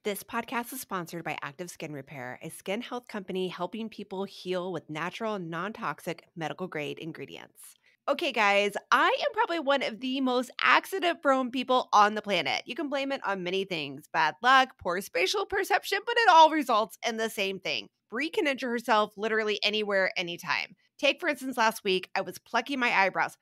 This podcast is sponsored by Active Skin Repair, a skin health company helping people heal with natural, non-toxic, medical-grade ingredients. Okay, guys, I am probably one of the most accident-prone people on the planet. You can blame it on many things, bad luck, poor spatial perception, but it all results in the same thing. Brie can injure herself literally anywhere, anytime. Take, for instance, last week, I was plucking my eyebrows,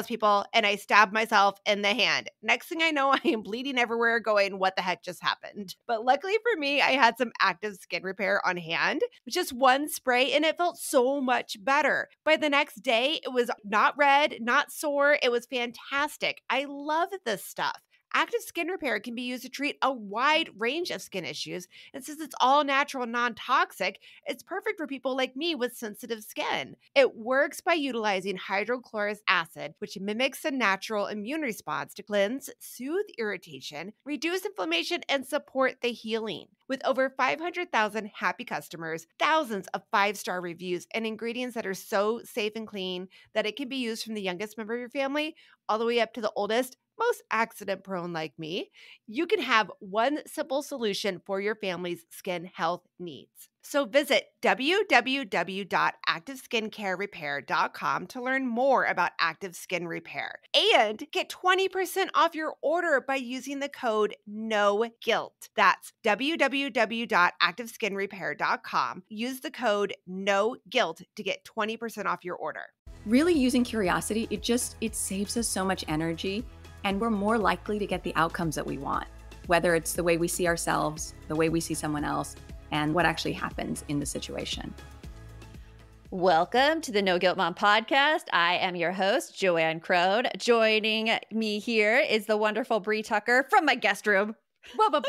people, and I stabbed myself in the hand. Next thing I know, I am bleeding everywhere going, what the heck just happened? But luckily for me, I had some Active Skin Repair on hand, just one spray, and it felt so much better. By the next day, it was not red, not sore. It was fantastic. I love this stuff. Active Skin Repair can be used to treat a wide range of skin issues. And since it's all natural and non-toxic, it's perfect for people like me with sensitive skin. It works by utilizing hydrochloric acid, which mimics a natural immune response to cleanse, soothe irritation, reduce inflammation, and support the healing. With over 500,000 happy customers, thousands of 5-star reviews, and ingredients that are so safe and clean that it can be used from the youngest member of your family all the way up to the oldest, most accident prone like me, you can have one simple solution for your family's skin health needs. So visit www.activeskincarerepair.com to learn more about Active Skin Repair and get 20% off your order by using the code NOGUILT. That's www.activeskinrepair.com. Use the code NOGUILT to get 20% off your order. Really using curiosity, it saves us so much energy, and we're more likely to get the outcomes that we want, whether it's the way we see ourselves, the way we see someone else, and what actually happens in the situation. Welcome to the No Guilt Mom podcast. I am your host, Joanne Crode. Joining me here is the wonderful Brie Tucker from my guest room. Hello,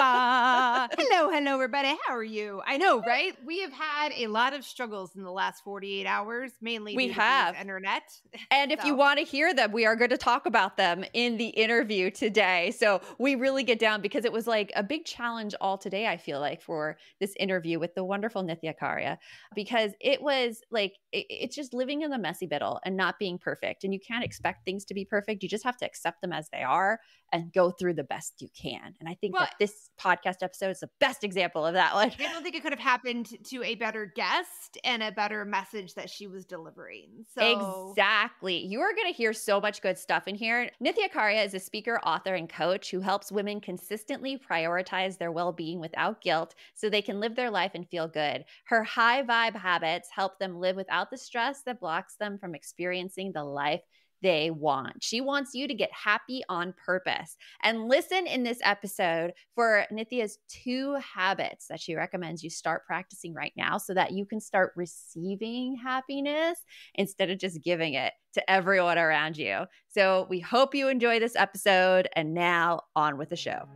everybody. How are you? I know, right? We have had a lot of struggles in the last 48 hours, mainly due to the internet. And if you want to hear them, we are going to talk about them in the interview today. So we really get down because it was like a big challenge all today, I feel like, for this interview with the wonderful Nithya Karia, because it was like, it's just living in the messy middle and not being perfect. And you can't expect things to be perfect. You just have to accept them as they are and go through the best you can. And I think that this podcast episode is the best example of that one. I don't think it could have happened to a better guest and a better message that she was delivering. So exactly. You are going to hear so much good stuff in here. Nithya Karia is a speaker, author, and coach who helps women consistently prioritize their well-being without guilt so they can live their life and feel good. Her high vibe habits help them live without the stress that blocks them from experiencing the life they want. She wants you to get happy on purpose. And listen in this episode for Nithya's 2 habits that she recommends you start practicing right now so that you can start receiving happiness instead of just giving it to everyone around you. So we hope you enjoy this episode. And now on with the show.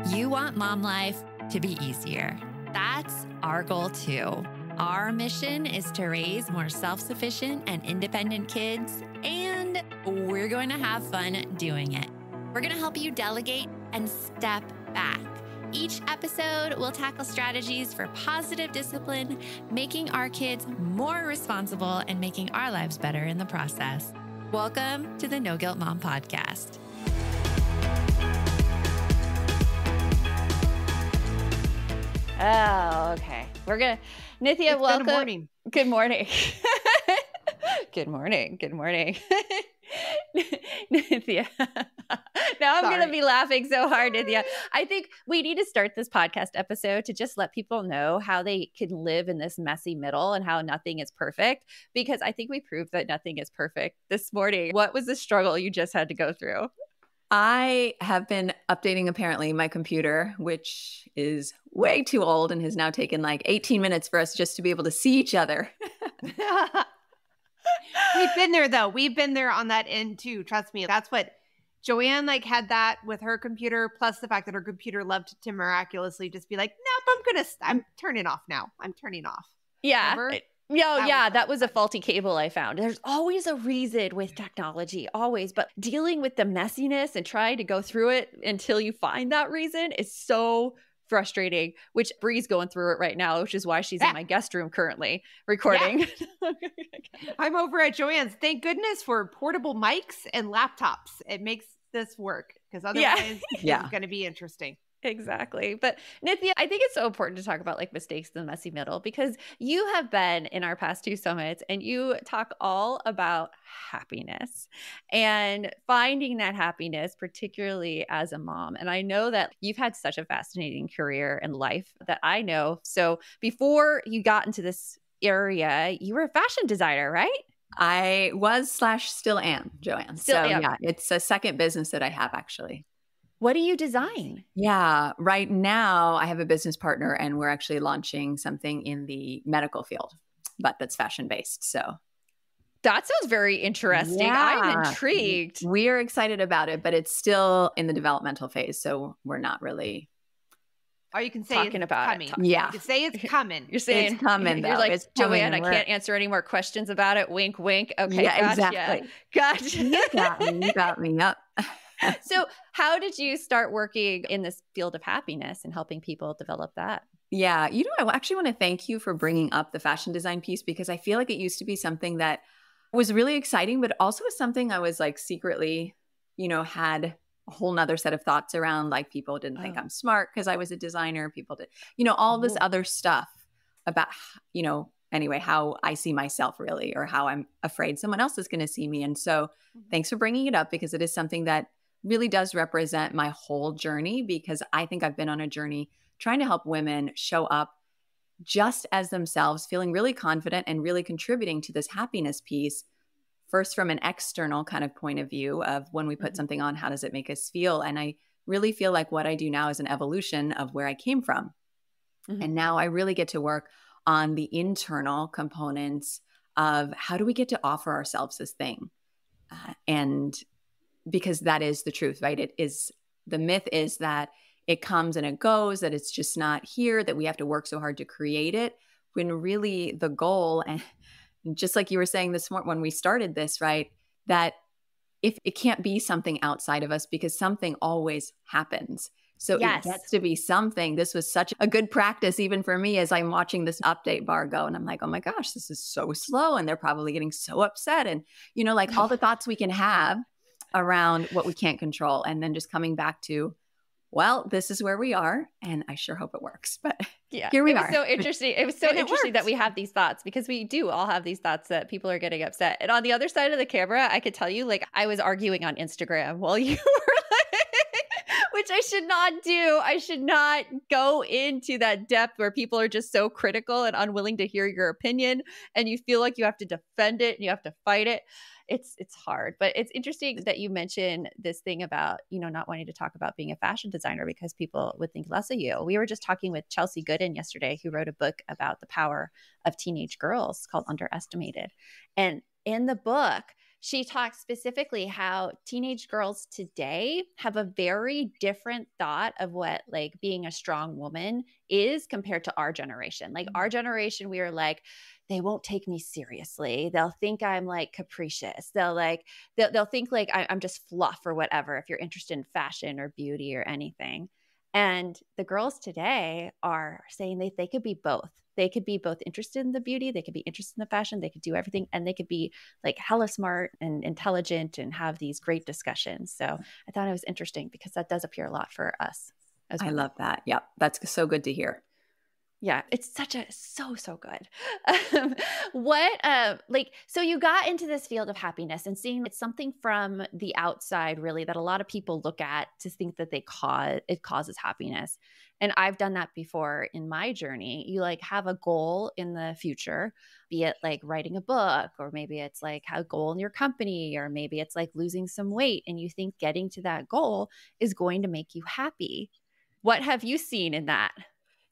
You want mom life to be easier. That's our goal too. Our mission is to raise more self-sufficient and independent kids, and we're going to have fun doing it. We're going to help you delegate and step back. Each episode will tackle strategies for positive discipline, making our kids more responsible and making our lives better in the process. Welcome to the No Guilt Mom podcast. Oh, okay. We're going to, Nithya, welcome. Good morning. Good morning. Good morning. Good morning. Nithya. Now I'm going to be laughing so hard, Nithya. I think we need to start this podcast episode to just let people know how they can live in this messy middle and how nothing is perfect, because I think we proved that nothing is perfect this morning. What was the struggle you just had to go through? I have been updating apparently my computer, which is way too old and has now taken like 18 minutes for us just to be able to see each other. We've been there though. We've been there on that end too. Trust me. That's what Joanne had that with her computer, plus the fact that her computer loved to miraculously just be like, nope, I'm turning off now. I'm turning off. Yeah. Remember? That was a faulty cable I found. There's always a reason with technology, always. But dealing with the messiness and trying to go through it until you find that reason is so frustrating, which Bree's going through it right now, which is why she's in my guest room currently Yeah. recording. I'm over at Joanne's. Thank goodness for portable mics and laptops. It makes this work because otherwise it's going to be interesting. Exactly. But Nithya, I think it's so important to talk about like mistakes in the messy middle, because you have been in our past 2 summits and you talk all about happiness and finding that happiness, particularly as a mom. And I know that you've had such a fascinating career and life that I know. So before you got into this area, you were a fashion designer, right? I was / still am, Joanne. Yeah, it's a second business that I have actually. What do you design? Yeah, right now I have a business partner and we're actually launching something in the medical field, but that's fashion based. So that sounds very interesting. Yeah. I'm intrigued. We're excited about it, but it's still in the developmental phase. So we're not really. Or you can say talking it's about coming. it. Yeah. You can say it's coming. You're saying it's coming, though. You're like, it's coming, Joanne, I can't answer any more questions about it. Wink, wink. Okay, yeah, gotcha. Exactly. You got me. Yep. So how did you start working in this field of happiness and helping people develop that? Yeah. I actually want to thank you for bringing up the fashion design piece, because I feel like it used to be something that was really exciting, but also was something I was like secretly, had a whole nother set of thoughts around. Like people didn't think I'm smart because I was a designer. People did, all this other stuff about, anyway, how I see myself really, or how I'm afraid someone else is going to see me. And so thanks for bringing it up, because it is something that really does represent my whole journey, because I think I've been on a journey trying to help women show up just as themselves, feeling really confident and really contributing to this happiness piece, first from an external kind of point of view of when we put something on, how does it make us feel? And I really feel like what I do now is an evolution of where I came from. And now I really get to work on the internal components of how do we get to offer ourselves this thing? And because that is the truth, right? The myth is that it comes and it goes, that it's just not here, that we have to work so hard to create it, when really the goal, and just like you were saying this morning when we started this, right? That if it can't be something outside of us, because something always happens. So it gets to be something. This was such a good practice, even for me, as I'm watching this update bar go. And I'm like, oh my gosh, this is so slow. And they're probably getting so upset. And, like all the thoughts we can have around what we can't control. And then just coming back to, well, this is where we are, and I sure hope it works. But here we are. So interesting. It was so interesting that we have these thoughts, because we do all have these thoughts that people are getting upset. And on the other side of the camera, I could tell you, like, I was arguing on Instagram while you were like, which I should not do. I should not go into that depth where people are just so critical and unwilling to hear your opinion, and you feel like you have to defend it and you have to fight it. It's hard, but it's interesting that you mentioned this thing about, not wanting to talk about being a fashion designer because people would think less of you. We were just talking with Chelsea Gooden yesterday, who wrote a book about the power of teenage girls called Underestimated. And in the book, she talks specifically how teenage girls today have a very different thought of what like being a strong woman is compared to our generation. Like our generation, we are like, they won't take me seriously. They'll think I'm like capricious. They'll think like I'm just fluff or whatever if you're interested in fashion or beauty or anything. And the girls today are saying they could be both. They could be both interested in the beauty, they could be interested in the fashion, they could do everything, and they could be like hella smart and intelligent and have these great discussions. So I thought it was interesting because that does appear a lot for us as well. I love that. Yeah, that's so good to hear. Yeah, it's so good. So you got into this field of happiness and seeing it's something from the outside, really, that a lot of people look at to think that it causes happiness. And I've done that before in my journey. You like have a goal in the future, be it like writing a book, or maybe it's like a goal in your company, or maybe it's like losing some weight. And you think getting to that goal is going to make you happy. What have you seen in that?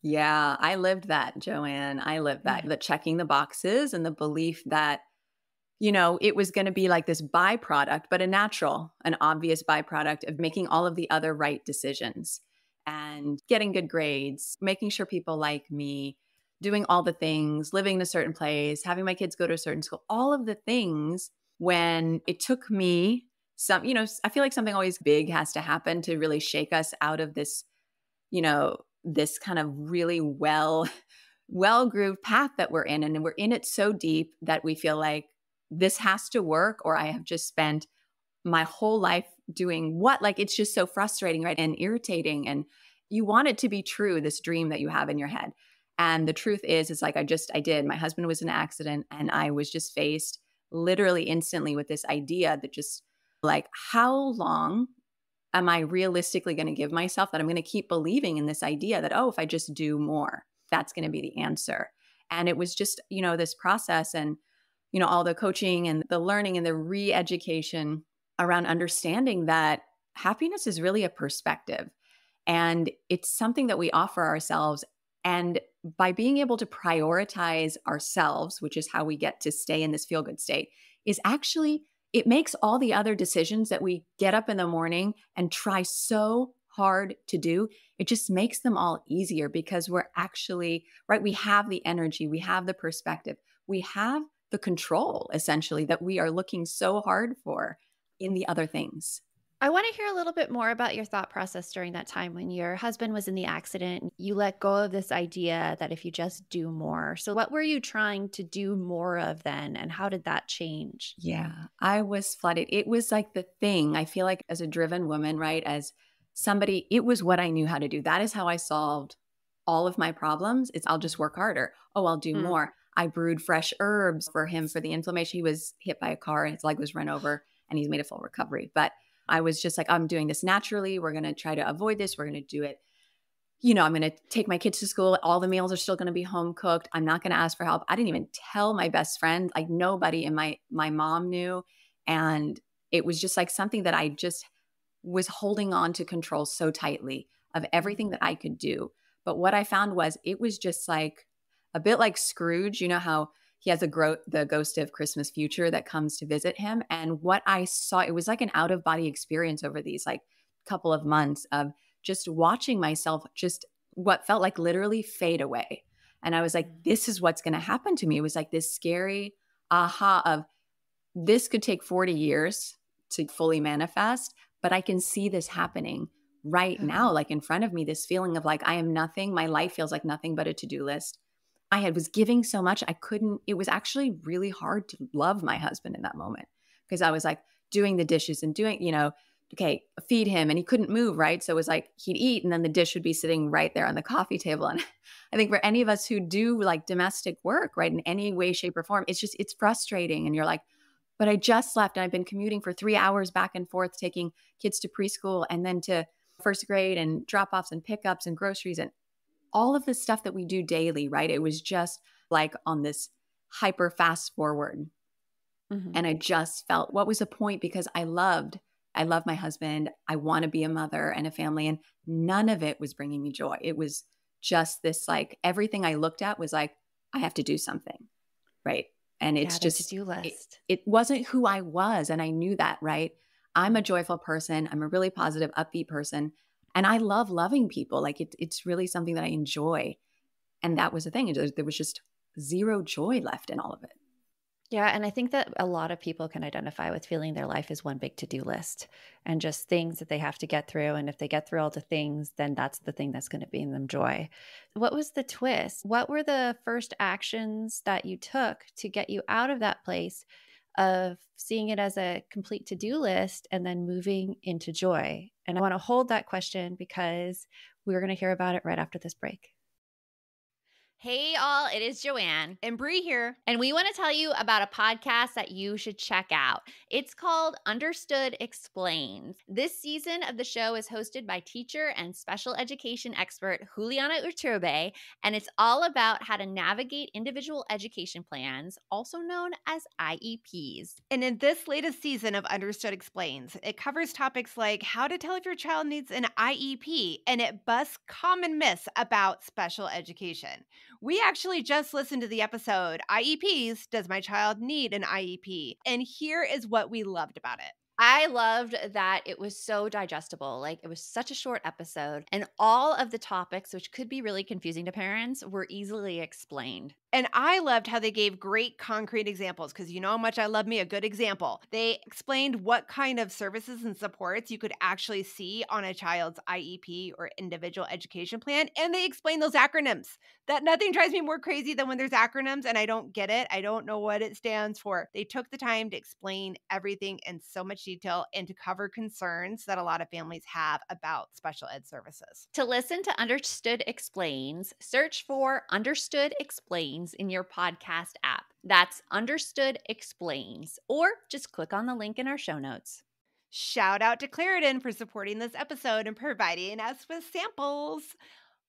Yeah, I lived that, Joanne. I lived that, the checking the boxes and the belief that, it was going to be like this byproduct, but an obvious byproduct of making all of the other right decisions and getting good grades, making sure people like me, doing all the things, living in a certain place, having my kids go to a certain school, all of the things. When it took me I feel like something always big has to happen to really shake us out of this, this kind of really well-grooved path that we're in. And we're in it so deep that we feel like this has to work, or I have just spent my whole life doing what? Like, it's just so frustrating, right? And irritating. And you want it to be true, this dream that you have in your head. And the truth is, it's like I did. My husband was in an accident, and I was just faced literally instantly with this idea that just like, how long am I realistically going to give myself that I'm going to keep believing in this idea that, oh, if I just do more, that's going to be the answer. And it was just, this process and, all the coaching and the learning and the re-education around understanding that happiness is really a perspective. And it's something that we offer ourselves. And by being able to prioritize ourselves, which is how we get to stay in this feel-good state, is actually, it makes all the other decisions that we get up in the morning and try so hard to do, it just makes them all easier because we're actually, right, we have the energy, we have the perspective, we have the control, essentially, that we are looking so hard for in the other things. I want to hear a little bit more about your thought process during that time when your husband was in the accident. You let go of this idea that if you just do more. So what were you trying to do more of then? And how did that change? Yeah, I was flooded. It was like the thing. I feel like as a driven woman, right? As somebody, it was what I knew how to do. That is how I solved all of my problems. It's I'll just work harder. Oh, I'll do more. I brewed fresh herbs for him for the inflammation. He was hit by a car and his leg was run over and he's made a full recovery. But I was just like, I'm doing this naturally. We're going to try to avoid this. We're going to do it. I'm going to take my kids to school. All the meals are still going to be home cooked. I'm not going to ask for help. I didn't even tell my best friend. Like nobody in my mom knew. And it was just like something that I just was holding on to control so tightly of everything that I could do. But what I found was it was just like a bit like Scrooge. You know how he has the ghost of Christmas future that comes to visit him. And what I saw, it was like an out of body experience over these like couple of months of just watching myself, just what felt like literally fade away. And I was like, this is what's going to happen to me. It was like this scary aha of this could take 40 years to fully manifest, but I can see this happening right now, like in front of me, this feeling of like, I am nothing. My life feels like nothing but a to-do list. I was giving so much. It was actually really hard to love my husband in that moment because I was like doing the dishes and doing, okay, feed him and he couldn't move, right? So it was like he'd eat and then the dish would be sitting right there on the coffee table. And I think for any of us who do like domestic work, right, in any way, shape or form, it's frustrating. And you're like, but I just left and I've been commuting for 3 hours back and forth, taking kids to preschool and then to first grade and drop-offs and pickups and groceries and all of the stuff that we do daily, right? It was just like on this hyper fast forward. And I just felt, what was the point? Because I love my husband. I want to be a mother and a family. And none of it was bringing me joy. It was just this, like everything I looked at was like, I have to do something. Right. And it's just, to-do list. It wasn't who I was. And I knew that, right? I'm a joyful person. I'm a really positive, upbeat person. And I love loving people. Like it's really something that I enjoy. And that was the thing. There was just zero joy left in all of it. Yeah. And I think that a lot of people can identify with feeling their life is one big to-do list and just things that they have to get through. And if they get through all the things, then that's the thing that's going to bring them joy. What was the twist? What were the first actions that you took to get you out of that place of seeing it as a complete to-do list and then moving into joy? And I want to hold that question because we're going to hear about it right after this break. Hey all, it is Joanne. And Bree here. And we want to tell you about a podcast that you should check out. It's called Understood Explains. This season of the show is hosted by teacher and special education expert Juliana Urturbe, and it's all about how to navigate individual education plans, also known as IEPs. And in this latest season of Understood Explains, it covers topics like how to tell if your child needs an IEP, and it busts common myths about special education. We actually just listened to the episode, IEPs, Does My Child Need an IEP? And here is what we loved about it. I loved that it was so digestible. Like, it was such a short episode, and all of the topics, which could be really confusing to parents, were easily explained. And I loved how they gave great concrete examples because you know how much I love me a good example. They explained what kind of services and supports you could actually see on a child's IEP or individual education plan. And they explained those acronyms. That nothing drives me more crazy than when there's acronyms and I don't get it. I don't know what it stands for. They took the time to explain everything in so much detail and to cover concerns that a lot of families have about special ed services. To listen to Understood Explains, search for Understood Explains in your podcast app. That's Understood Explains, or just click on the link in our show notes. Shout out to Claritin for supporting this episode and providing us with samples.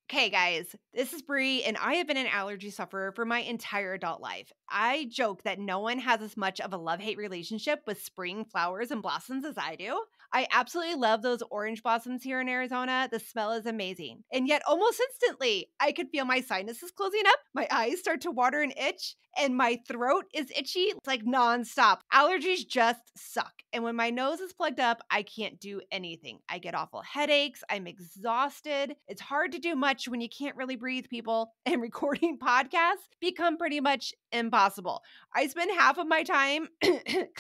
Okay, guys, this is Bree, and I have been an allergy sufferer for my entire adult life. I joke that no one has as much of a love-hate relationship with spring flowers and blossoms as I do. I absolutely love those orange blossoms here in Arizona. The smell is amazing. And yet, almost instantly, I could feel my sinuses closing up, my eyes start to water and itch, and my throat is itchy. It's like nonstop. Allergies just suck. And when my nose is plugged up, I can't do anything. I get awful headaches. I'm exhausted. It's hard to do much when you can't really breathe, people. And recording podcasts become pretty much impossible. I spend half of my time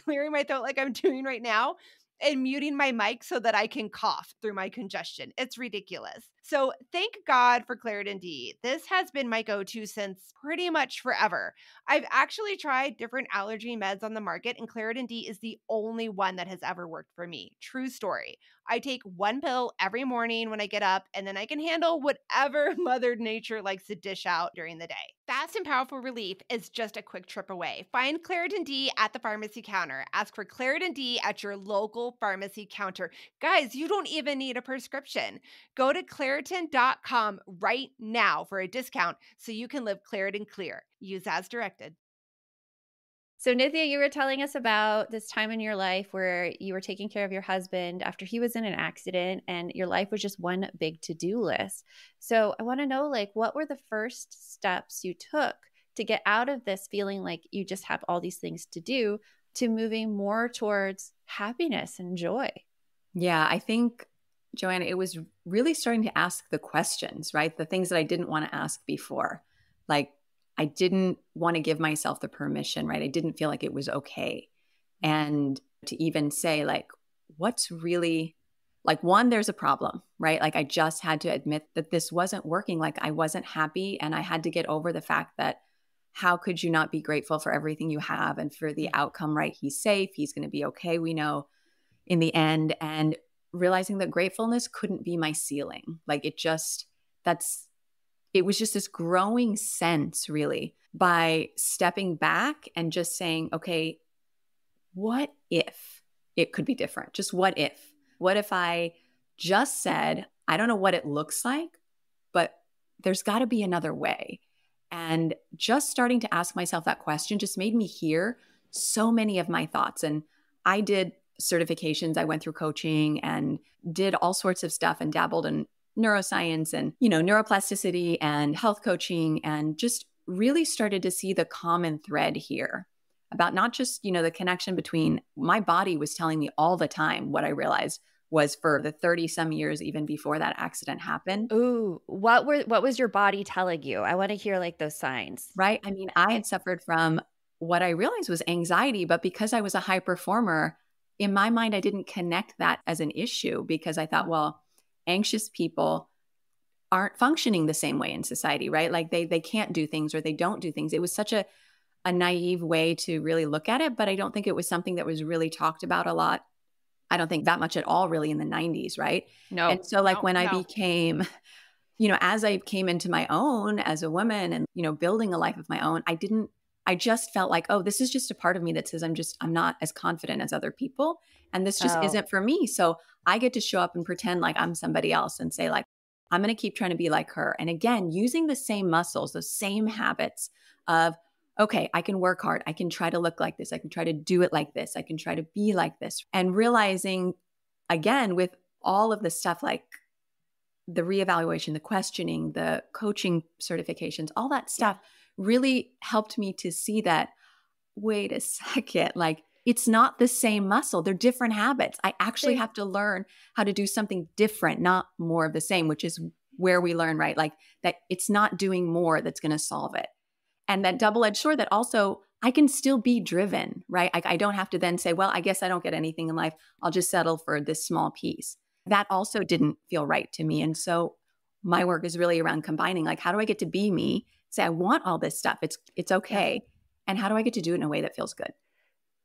clearing my throat like I'm doing right now and muting my mic so that I can cough through my congestion. It's ridiculous. So thank God for Claritin D. This has been my go-to since pretty much forever. I've actually tried different allergy meds on the market, and Claritin D is the only one that has ever worked for me. True story. I take one pill every morning when I get up, and then I can handle whatever Mother Nature likes to dish out during the day. Fast and powerful relief is just a quick trip away. Find Claritin D at the pharmacy counter. Ask for Claritin D at your local pharmacy counter. Guys, you don't even need a prescription. Go to Claritin.com right now for a discount so you can live Claritin clear. Use as directed. So, Nithya, you were telling us about this time in your life where you were taking care of your husband after he was in an accident and your life was just one big to-do list. So I want to know, like, what were the first steps you took to get out of this feeling like you just have all these things to do to moving more towards happiness and joy? Yeah, I think, Joanna, it was really starting to ask the questions, right? The things that I didn't want to ask before. Like, I didn't want to give myself the permission, right? I didn't feel like it was okay. And to even say, like, what's really, like, one, there's a problem, right? Like, I just had to admit that this wasn't working. Like, I wasn't happy. And I had to get over the fact that how could you not be grateful for everything you have and for the outcome, right? He's safe. He's going to be okay, we know, in the end. And realizing that gratefulness couldn't be my ceiling. Like, it was just this growing sense, really, by stepping back and just saying, okay, what if it could be different? Just what if? What if I just said, I don't know what it looks like, but there's got to be another way. And just starting to ask myself that question just made me hear so many of my thoughts. And I did certifications. I went through coaching and did all sorts of stuff and dabbled in neuroscience and, neuroplasticity and health coaching, and just really started to see the common thread here about not just, the connection between my body was telling me all the time. What I realized was for the 30 some years, even before that accident happened. Ooh, what was your body telling you? I want to hear like those signs. Right. I mean, I had suffered from what I realized was anxiety, but because I was a high performer, in my mind, I didn't connect that as an issue because I thought, well, anxious people aren't functioning the same way in society, right? Like they can't do things or they don't do things. It was such a naive way to really look at it, but I don't think it was something that was really talked about a lot. I don't think that much at all really in the 90s, right? No. And so when I became, as I came into my own as a woman and, building a life of my own, I just felt like, oh, this is just a part of me that says I'm not as confident as other people. And this just isn't for me. So I get to show up and pretend like I'm somebody else and say like, I'm going to keep trying to be like her. And again, using the same muscles, those same habits of, okay, I can work hard. I can try to look like this. I can try to do it like this. I can try to be like this. And realizing again, with all of the stuff like the reevaluation, the questioning, the coaching certifications, all that stuff really helped me to see that, wait a second, like it's not the same muscle. They're different habits. I actually have to learn how to do something different, not more of the same, which is where we learn, right? Like that it's not doing more that's going to solve it. And that double-edged sword that also I can still be driven, right? I don't have to then say, well, I guess I don't get anything in life. I'll just settle for this small piece. That also didn't feel right to me. And so my work is really around combining, like, how do I get to be me? Say, I want all this stuff. It's okay. Yeah. And how do I get to do it in a way that feels good?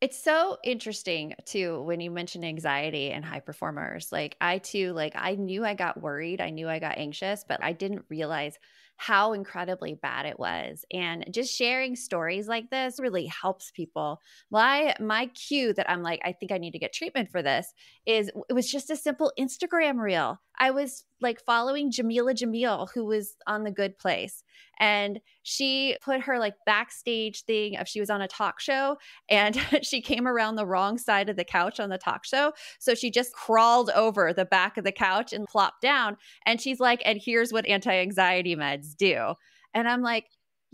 It's so interesting too when you mention anxiety and high performers. Like I too, like I knew I got worried, I knew I got anxious, but I didn't realize how incredibly bad it was. And just sharing stories like this really helps people. My cue that I'm like, I think I need to get treatment for this is it was just a simple Instagram reel. I was like following Jamila Jamil, who was on The Good Place. And she put her like backstage thing of she was on a talk show and she came around the wrong side of the couch on the talk show. So she just crawled over the back of the couch and plopped down. And she's like, and here's what anti-anxiety meds do. And I'm like,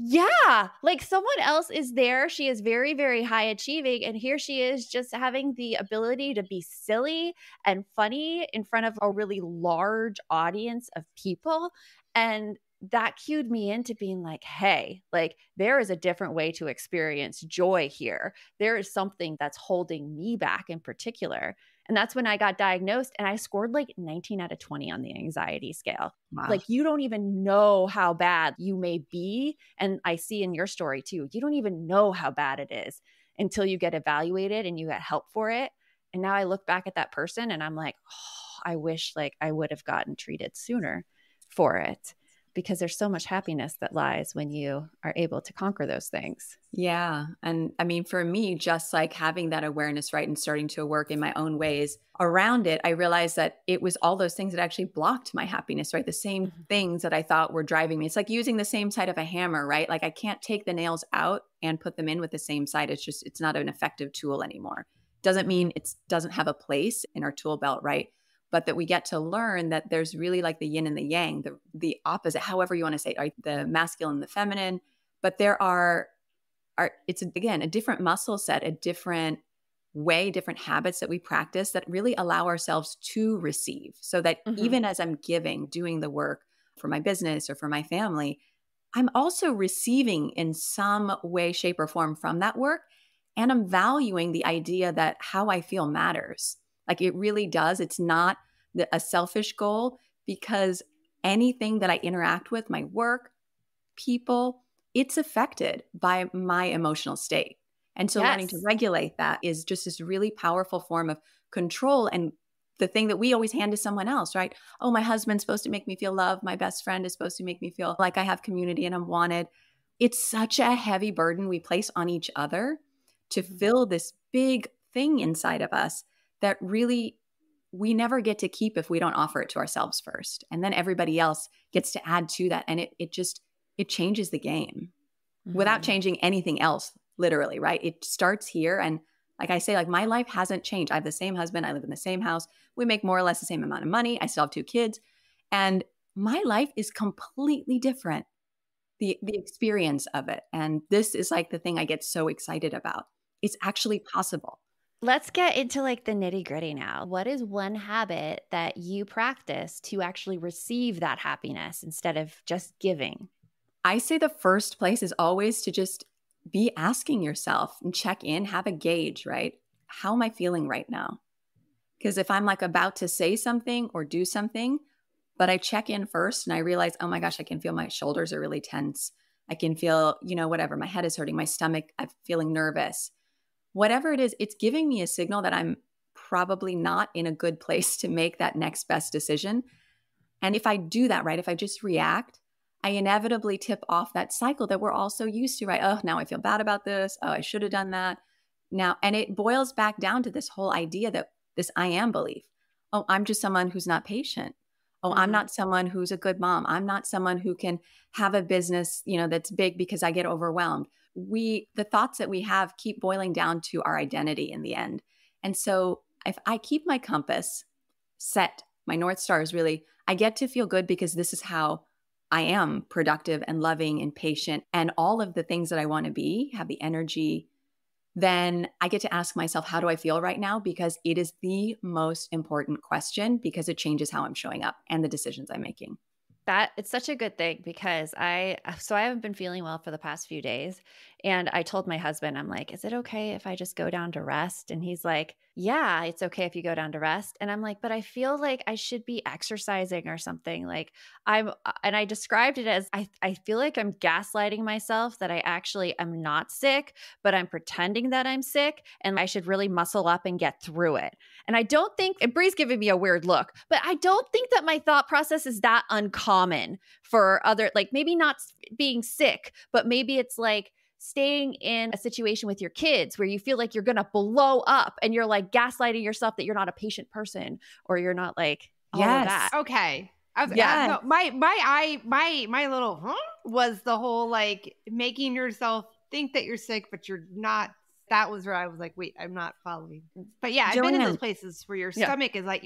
yeah, like someone else is there. She is very, very high achieving. And here she is just having the ability to be silly and funny in front of a really large audience of people. And that cued me into being like, hey, like there is a different way to experience joy here. There is something that's holding me back in particular. And that's when I got diagnosed and I scored like 19 out of 20 on the anxiety scale. Wow. Like you don't even know how bad you may be. And I see in your story too, you don't even know how bad it is until you get evaluated and you get help for it. And now I look back at that person and I'm like, oh, I wish like I would have gotten treated sooner for it. Because there's so much happiness that lies when you are able to conquer those things. Yeah. And I mean, for me, just like having that awareness, right, and starting to work in my own ways around it, I realized that it was all those things that actually blocked my happiness, right? The same things that I thought were driving me. It's like using the same side of a hammer, right? Like I can't take the nails out and put them in with the same side. It's not an effective tool anymore. Doesn't mean it doesn't have a place in our tool belt, right? But that we get to learn that there's really like the yin and the yang, the opposite, however you want to say it, right? The masculine and the feminine. But there it's again, a different muscle set, a different way, different habits that we practice that really allow ourselves to receive. So that even as I'm doing the work for my business or for my family, I'm also receiving in some way, shape, or form from that work. And I'm valuing the idea that how I feel matters. Like it really does. It's not a selfish goal because anything that I interact with, my work, people, it's affected by my emotional state. And so learning to regulate that is just this really powerful form of control and the thing that we always hand to someone else, right? Oh, my husband's supposed to make me feel loved. My best friend is supposed to make me feel like I have community and I'm wanted. It's such a heavy burden we place on each other to fill this big thing inside of us that really we never get to keep if we don't offer it to ourselves first. And then everybody else gets to add to that. And it changes the game without changing anything else, literally, right? It starts here. And like I say, like my life hasn't changed. I have the same husband. I live in the same house. We make more or less the same amount of money. I still have 2 kids. And my life is completely different, the experience of it. And this is like the thing I get so excited about. It's actually possible. Let's get into like the nitty gritty now. What is one habit that you practice to actually receive that happiness instead of just giving? I say the first place is always to just be asking yourself and check in, have a gauge, right? How am I feeling right now? Because if I'm like about to say something or do something, but I check in first and I realize, oh my gosh, I can feel my shoulders are really tense. I can feel, whatever, my head is hurting, my stomach, I'm feeling nervous. Whatever it is, it's giving me a signal that I'm probably not in a good place to make that next best decision. And if I do that, right, if I just react, I inevitably tip off that cycle that we're all so used to, right? Oh, now I feel bad about this. Oh, I should have done that. Now, and it boils back down to this whole idea that this I am belief. Oh, I'm just someone who's not patient. Oh, I'm not someone who's a good mom. I'm not someone who can have a business, that's big because I get overwhelmed. The thoughts that we have keep boiling down to our identity in the end. And so if I keep my compass set, my North Star is really, I get to feel good because this is how I am productive and loving and patient and all of the things that I want to be, have the energy then I get to ask myself, how do I feel right now? Because it is the most important question, because it changes how I'm showing up and the decisions I'm making. That it's such a good thing because I haven't been feeling well for the past few days, and I told my husband, I'm like, is it okay if I just go down to rest? And he's like, yeah, it's okay if you go down to rest. And I'm like, but I feel like I should be exercising or something. Like and I described it as I feel like I'm gaslighting myself that I actually am not sick, but I'm pretending that I'm sick and I should really muscle up and get through it. And I don't think, and Bree's giving me a weird look, but I don't think that my thought process is that uncommon for other, like maybe not being sick, but maybe it's like staying in a situation with your kids where you feel like you're going to blow up and you're like gaslighting yourself that you're not a patient person or you're not like all of that. Okay. Yeah. No, my little was the whole like making yourself think that you're sick, but you're not. That was where I was like, wait, I'm not following. But yeah, I've been in those places where your stomach is like,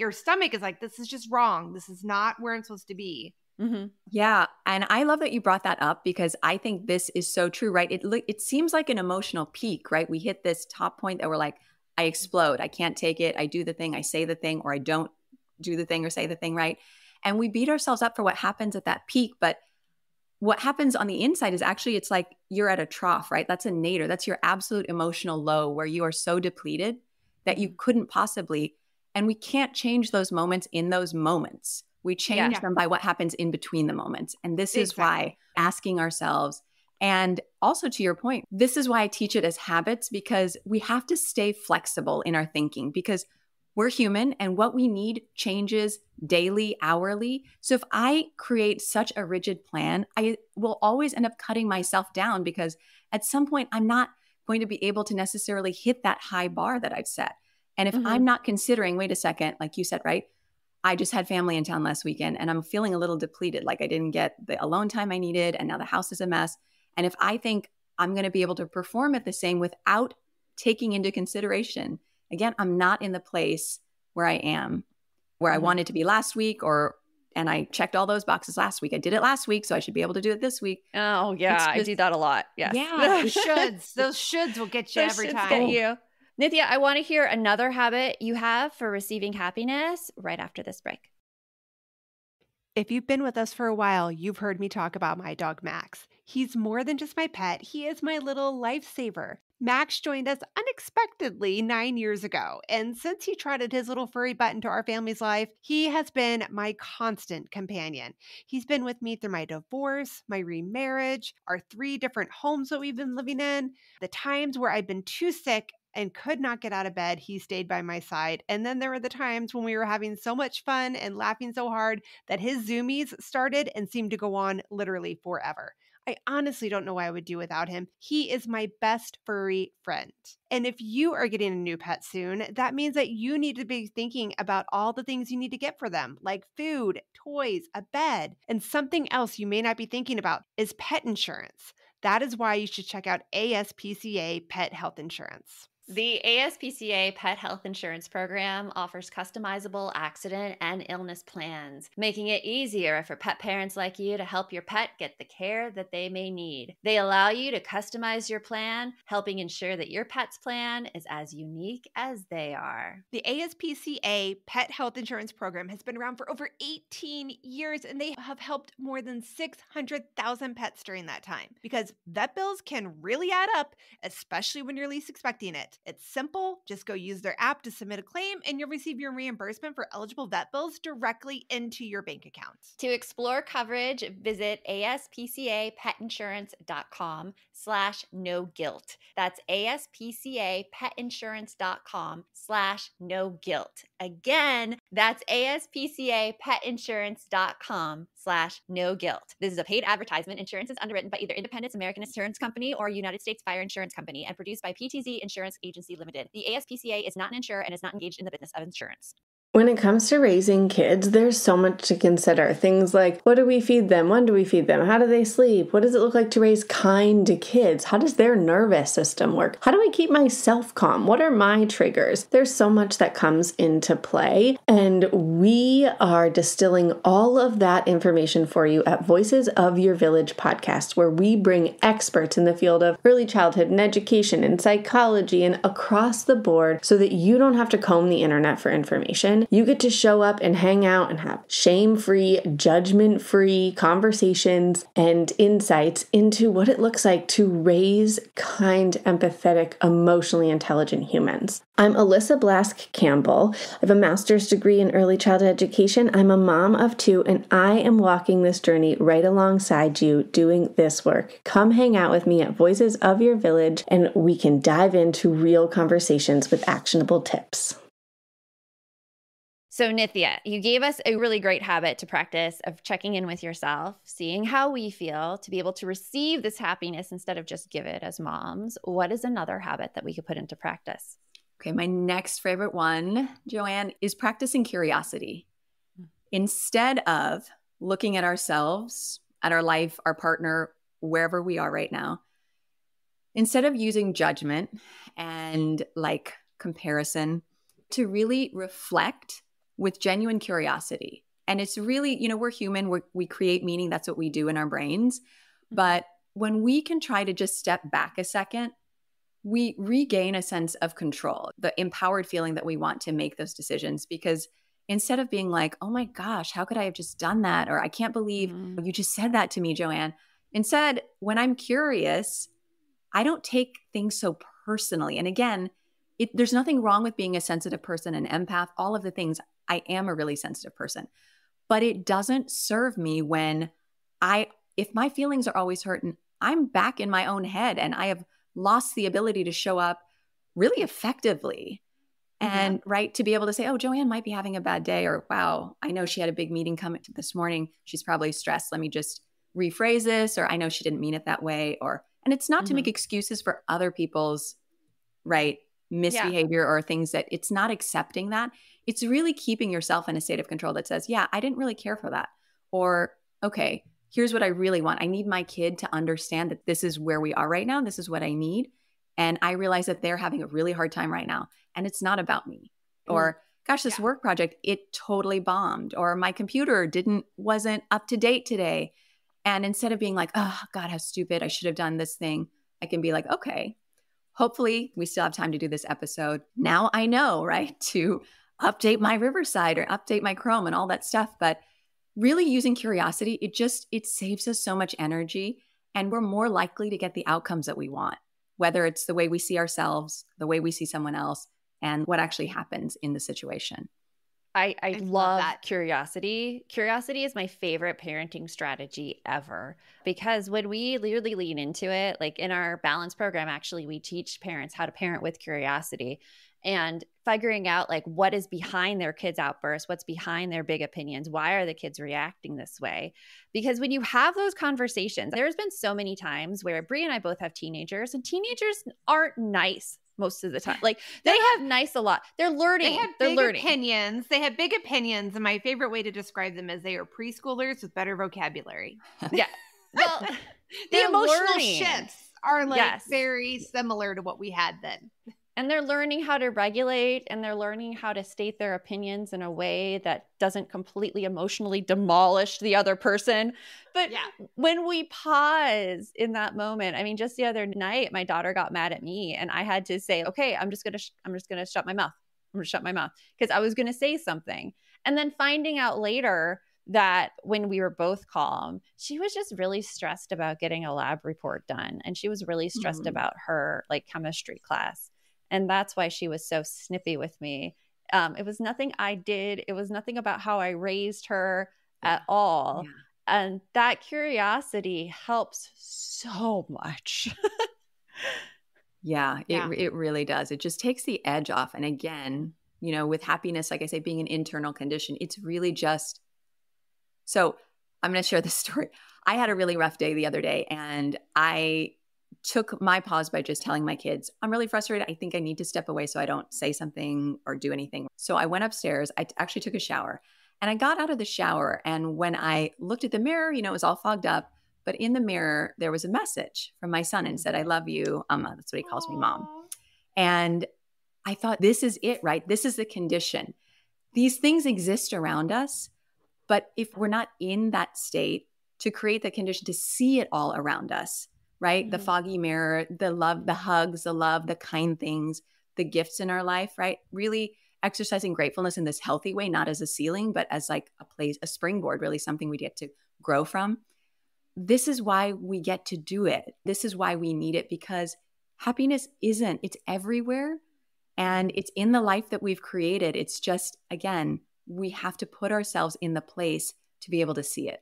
this is just wrong. This is not where I'm supposed to be. Mm-hmm. Yeah. And I love that you brought that up, because I think this is so true, right? It seems like an emotional peak, right? We hit this top point that we're like, I explode. I can't take it. I do the thing, I say the thing, or I don't do the thing or say the thing, right? And we beat ourselves up for what happens at that peak. But what happens on the inside is actually, it's like you're at a trough, right? That's a nadir. That's your absolute emotional low where you are so depleted that you couldn't possibly, and we can't change those moments in those moments. We change them by what happens in between the moments. And this is why asking ourselves, and also to your point, this is why I teach it as habits, because we have to stay flexible in our thinking, because we're human and what we need changes daily, hourly. So if I create such a rigid plan, I will always end up cutting myself down, because at some point I'm not going to be able to necessarily hit that high bar that I've set. And if I'm not considering, wait a second, like you said, right? I just had family in town last weekend and I'm feeling a little depleted. Like I didn't get the alone time I needed and now the house is a mess. And if I think I'm going to be able to perform at the same without taking into consideration, again, I'm not in the place where I am, where I wanted to be last week, and I checked all those boxes last week. I did it last week, so I should be able to do it this week. Oh yeah, I do that a lot. Yes. Yeah, those shoulds will get you every time. Get you. Nithya, I want to hear another habit you have for receiving happiness right after this break. If you've been with us for a while, you've heard me talk about my dog, Max. He's more than just my pet. He is my little lifesaver. Max joined us unexpectedly 9 years ago, and since he trotted his little furry butt into our family's life, he has been my constant companion. He's been with me through my divorce, my remarriage, our 3 different homes that we've been living in, the times where I've been too sick and could not get out of bed. He stayed by my side. And then there were the times when we were having so much fun and laughing so hard that his zoomies started and seemed to go on literally forever. I honestly don't know what I would do without him. He is my best furry friend. And if you are getting a new pet soon, that means that you need to be thinking about all the things you need to get for them, like food, toys, a bed. And something else you may not be thinking about is pet insurance. That is why you should check out ASPCA Pet Health Insurance. The ASPCA Pet Health Insurance Program offers customizable accident and illness plans, making it easier for pet parents like you to help your pet get the care that they may need. They allow you to customize your plan, helping ensure that your pet's plan is as unique as they are. The ASPCA Pet Health Insurance Program has been around for over 18 years, and they have helped more than 600,000 pets during that time, because vet bills can really add up, especially when you're least expecting it. It's simple. Just go use their app to submit a claim and you'll receive your reimbursement for eligible vet bills directly into your bank account. To explore coverage, visit aspcapetinsurance.com/no-guilt. That's aspcapetinsurance.com/no-guilt. Again, that's aspcapetinsurance.com/no-guilt. This is a paid advertisement. Insurance is underwritten by either Independence American Insurance Company or United States Fire Insurance Company and produced by PTZ Insurance Agency Limited. The ASPCA is not an insurer and is not engaged in the business of insurance. When it comes to raising kids, there's so much to consider. Things like, what do we feed them? When do we feed them? How do they sleep? What does it look like to raise kind kids? How does their nervous system work? How do I keep myself calm? What are my triggers? There's so much that comes into play, and We are distilling all of that information for you at Voices of Your Village podcast, where we bring experts in the field of early childhood and education and psychology and across the board so that you don't have to comb the internet for information. You get to show up and hang out and have shame-free, judgment-free conversations and insights into what it looks like to raise kind, empathetic, emotionally intelligent humans. I'm Alyssa Blask Campbell. I have a master's degree in early childhood education. I'm a mom of 2, and I am walking this journey right alongside you doing this work. Come hang out with me at Voices of Your Village, and we can dive into real conversations with actionable tips. So Nithya, you gave us a really great habit to practice of checking in with yourself, seeing how we feel, to be able to receive this happiness instead of just give it as moms. What is another habit that we could put into practice? Okay, my next favorite one, Joanne, is practicing curiosity. Instead of looking at ourselves, at our life, our partner, wherever we are right now, instead of using judgment and like comparison, to really reflect with genuine curiosity. And it's really, we're human, we create meaning, that's what we do in our brains. But when we can try to just step back a second, we regain a sense of control, the empowered feeling that we want to make those decisions. Because instead of being like, oh my gosh, how could I have just done that? Or I can't believe you just said that to me, Joanne. Instead, when I'm curious, I don't take things so personally. And again, there's nothing wrong with being a sensitive person, an empath, all of the things. I am a really sensitive person. But it doesn't serve me when if my feelings are always hurt and I'm back in my own head and I have lost the ability to show up really effectively and to be able to say, oh, Joanne might be having a bad day, or wow, I know she had a big meeting coming this morning. She's probably stressed. Let me just rephrase this, or I know she didn't mean it that way. And it's not to make excuses for other people's misbehavior or things that it's not accepting that. It's really keeping yourself in a state of control that says, yeah, I didn't really care for that. Or, okay, here's what I really want. I need my kid to understand that this is where we are right now. This is what I need. And I realize that they're having a really hard time right now. And it's not about me. Or, gosh, this work project, it totally bombed. Or my computer wasn't up to date today. And instead of being like, oh, God, how stupid, I should have done this thing, I can be like, okay, hopefully we still have time to do this episode. Now I know, right, to update my Riverside or update my Chrome and all that stuff. But really using curiosity, it saves us so much energy, and we're more likely to get the outcomes that we want, whether it's the way we see ourselves, the way we see someone else, and what actually happens in the situation. I love that. Curiosity. Curiosity is my favorite parenting strategy ever, because when we really lean into it, like in our balance program, actually, we teach parents how to parent with curiosity and figuring out like what is behind their kids' outbursts, what's behind their big opinions, why are the kids reacting this way? Because when you have those conversations, there's been so many times where Bree and I both have teenagers, and teenagers aren't nice most of the time. Like they have nice a lot. They're learning. They have big opinions. They have big opinions. And my favorite way to describe them is they are preschoolers with better vocabulary. Yeah. Well, the emotional shifts are like very similar to what we had then. And they're learning how to regulate, and they're learning how to state their opinions in a way that doesn't completely emotionally demolish the other person. But when we pause in that moment, I mean, just the other night, my daughter got mad at me, and I had to say, okay, I'm just gonna shut my mouth. I'm gonna shut my mouth because I was gonna say something. And then finding out later that when we were both calm, she was just really stressed about getting a lab report done. And she was really stressed about her like chemistry class. And that's why she was so snippy with me. It was nothing I did. It was nothing about how I raised her at all. Yeah. And that curiosity helps so much. It really does. It just takes the edge off. And again, with happiness, like I say, being an internal condition, it's really just, so I'm going to share this story. I had a really rough day the other day, and I took my pause by just telling my kids, I'm really frustrated. I think I need to step away so I don't say something or do anything. So I went upstairs. I actually took a shower, and I got out of the shower. And when I looked at the mirror, it was all fogged up. But in the mirror, there was a message from my son and said, I love you. That's what he calls me, Mom. And I thought, this is it, right? This is the condition. these things exist around us, but if we're not in that state to create the condition to see it all around us, right? The foggy mirror, the love, the hugs, the love, the kind things, the gifts in our life, right? Really exercising gratefulness in this healthy way, not as a ceiling, but as like a place, a springboard, really something we get to grow from. This is why we get to do it. This is why we need it, because happiness it's everywhere and it's in the life that we've created. It's just, again, we have to put ourselves in the place to be able to see it.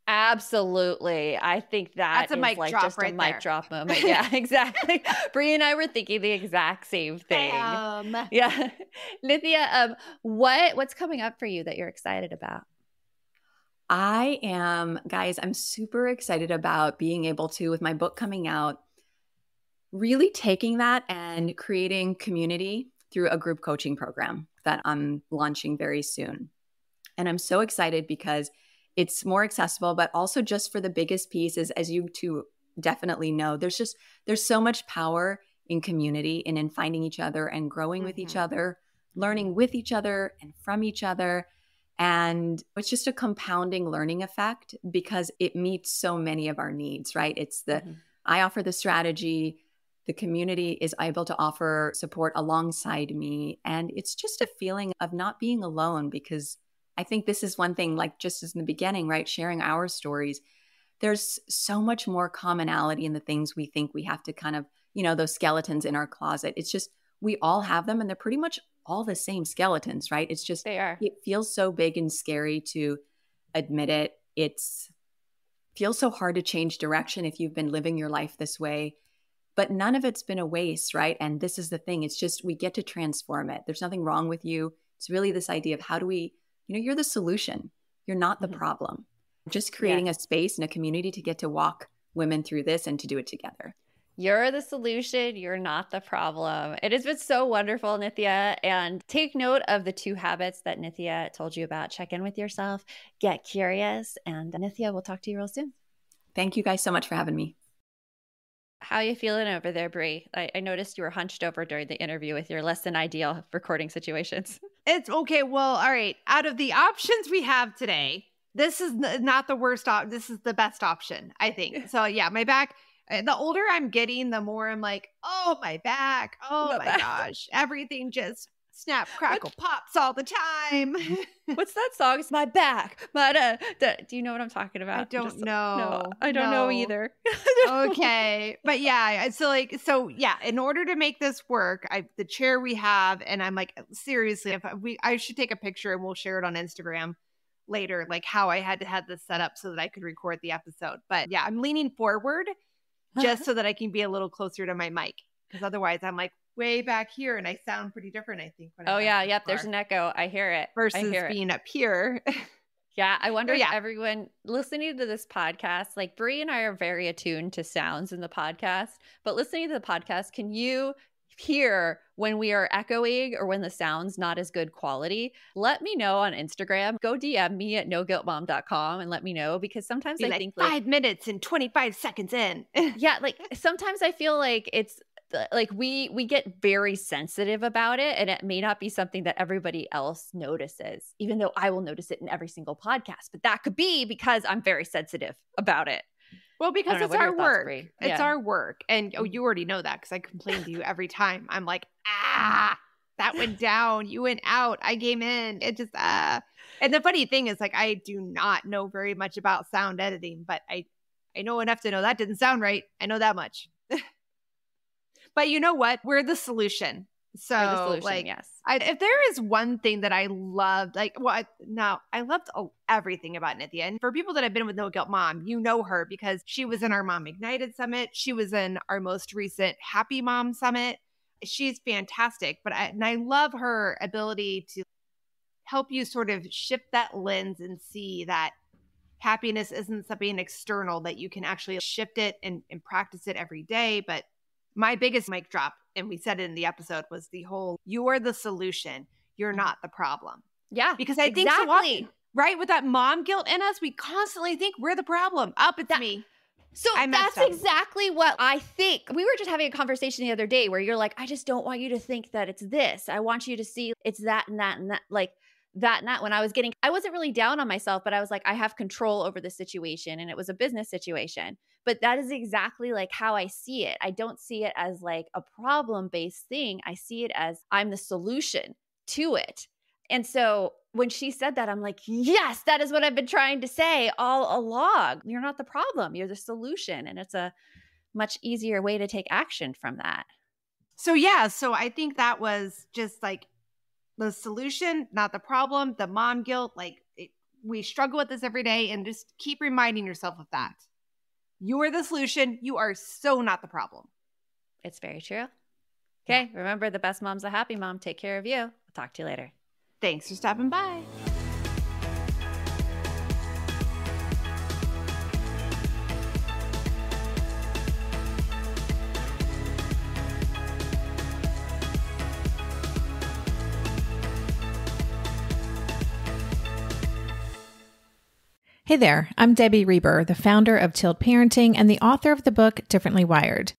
Absolutely. I think that's a mic like drop just right a mic there. drop moment. Yeah, exactly. Bree and I were thinking the exact same thing. Yeah. Nithya, what's coming up for you that you're excited about? Guys, I'm super excited about being able to, with my book coming out, really taking that and creating community through a group coaching program that I'm launching very soon. And I'm so excited because it's more accessible, but also just for the biggest piece is, as you two definitely know, there's so much power in community and in finding each other and growing with each other, learning with each other and from each other. And it's just a compounding learning effect because it meets so many of our needs, right? It's I offer the strategy, the community is able to offer support alongside me. And it's just a feeling of not being alone, because I think this is one thing, like just as in the beginning, right? Sharing our stories. There's so much more commonality in the things we think we have to kind of, those skeletons in our closet. It's just, we all have them and they're pretty much all the same skeletons, right? It's just, they are. It feels so big and scary to admit it. Feels so hard to change direction if you've been living your life this way, but none of it's been a waste, right? And this is the thing. It's just, we get to transform it. There's nothing wrong with you. It's really this idea of how do we, you're the solution. You're not the problem. Just creating a space and a community to get to walk women through this and to do it together. You're the solution. You're not the problem. It has been so wonderful, Nithya. And take note of the 2 habits that Nithya told you about. Check in with yourself, get curious. And Nithya, we'll talk to you real soon. Thank you guys so much for having me. How are you feeling over there, Bree? I noticed you were hunched over during the interview with your less than ideal recording situations. It's okay. Well, all right. Out of the options we have today, this is not the worst. This is the best option, I think. So yeah, my back, the older I'm getting, the more I'm like, oh, my back. Oh my gosh. Everything just snap, crackle, pops all the time. What's that song? It's my back. Do you know what I'm talking about? I don't know. No, I don't know either. Okay. But yeah, so yeah, in order to make this work, the chair we have, and I'm like, seriously, I should take a picture and we'll share it on Instagram later, like how I had to have this set up so that I could record the episode. But yeah, I'm leaning forward just so that I can be a little closer to my mic, because otherwise I'm like way back here and I sound pretty different, I think. Yep. There's an echo. I hear it. Versus being up here. Yeah. I wonder if everyone listening to this podcast, like Bree and I are very attuned to sounds in the podcast, but listening to the podcast, can you hear when we are echoing or when the sound's not as good quality? Let me know on Instagram. Go DM me at noguiltmom.com and let me know, because sometimes I think 5 minutes and 25 seconds in. Yeah. Like sometimes I feel like it's like we get very sensitive about it, and it may not be something that everybody else notices, even though I will notice it in every single podcast. But that could be because I'm very sensitive about it. Well, because it's our work. It's our work. And you already know that because I complain to you every time. I'm like, that went down. You went out. I came in. It just, And the funny thing is, like, I do not know very much about sound editing, but I know enough to know that didn't sound right. I know that much. But you know what? We're the solution. So, yes. If there is one thing that I loved, I loved everything about Nithya. And for people that have been with No Guilt Mom, you know her because she was in our Mom Ignited Summit. She was in our most recent Happy Mom Summit. She's fantastic. I love her ability to help you sort of shift that lens and see that happiness isn't something external, that you can actually shift it and practice it every day. But my biggest mic drop, and we said it in the episode, was the whole, you are the solution. You're not the problem. Yeah. Because I think so often, right, with that mom guilt in us, we constantly think we're the problem. It's me. So that's exactly what I think. We were just having a conversation the other day where you're like, I just don't want you to think that it's this. I want you to see it's that and that and that. Like, that night when I wasn't really down on myself, but I was like, I have control over the situation, and it was a business situation. But that is exactly like how I see it. I don't see it as like a problem-based thing. I see it as I'm the solution to it. And so when she said that, I'm like, yes, that is what I've been trying to say all along. You're not the problem. You're the solution. And it's a much easier way to take action from that. So yeah, so I think that was just like the solution, not the problem, the mom guilt. Like we struggle with this every day, and just keep reminding yourself of that. You are the solution. You are so not the problem. It's very true. Okay. Remember, the best mom's a happy mom. Take care of you. I'll talk to you later. Thanks for stopping by. Hey there, I'm Debbie Reber, the founder of Tilt Parenting and the author of the book Differently Wired.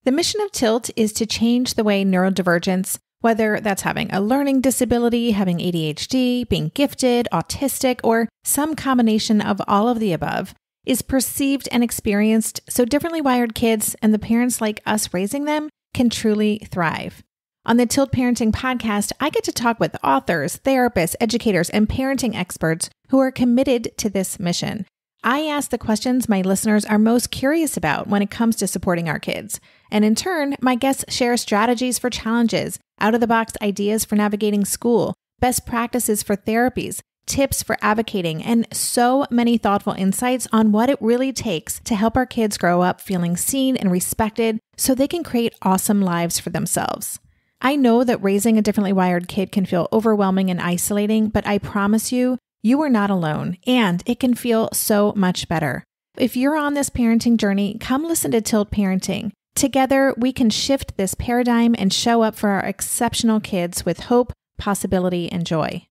The mission of Tilt is to change the way neurodivergence, whether that's having a learning disability, having ADHD, being gifted, autistic, or some combination of all of the above, is perceived and experienced so differently wired kids and the parents like us raising them can truly thrive. On the Tilt Parenting podcast, I get to talk with authors, therapists, educators, and parenting experts who are committed to this mission. I ask the questions my listeners are most curious about when it comes to supporting our kids. And in turn, my guests share strategies for challenges, out-of-the-box ideas for navigating school, best practices for therapies, tips for advocating, and so many thoughtful insights on what it really takes to help our kids grow up feeling seen and respected so they can create awesome lives for themselves. I know that raising a differently wired kid can feel overwhelming and isolating, but I promise you, you are not alone, and it can feel so much better. If you're on this parenting journey, come listen to Tilt Parenting. Together, we can shift this paradigm and show up for our exceptional kids with hope, possibility, and joy.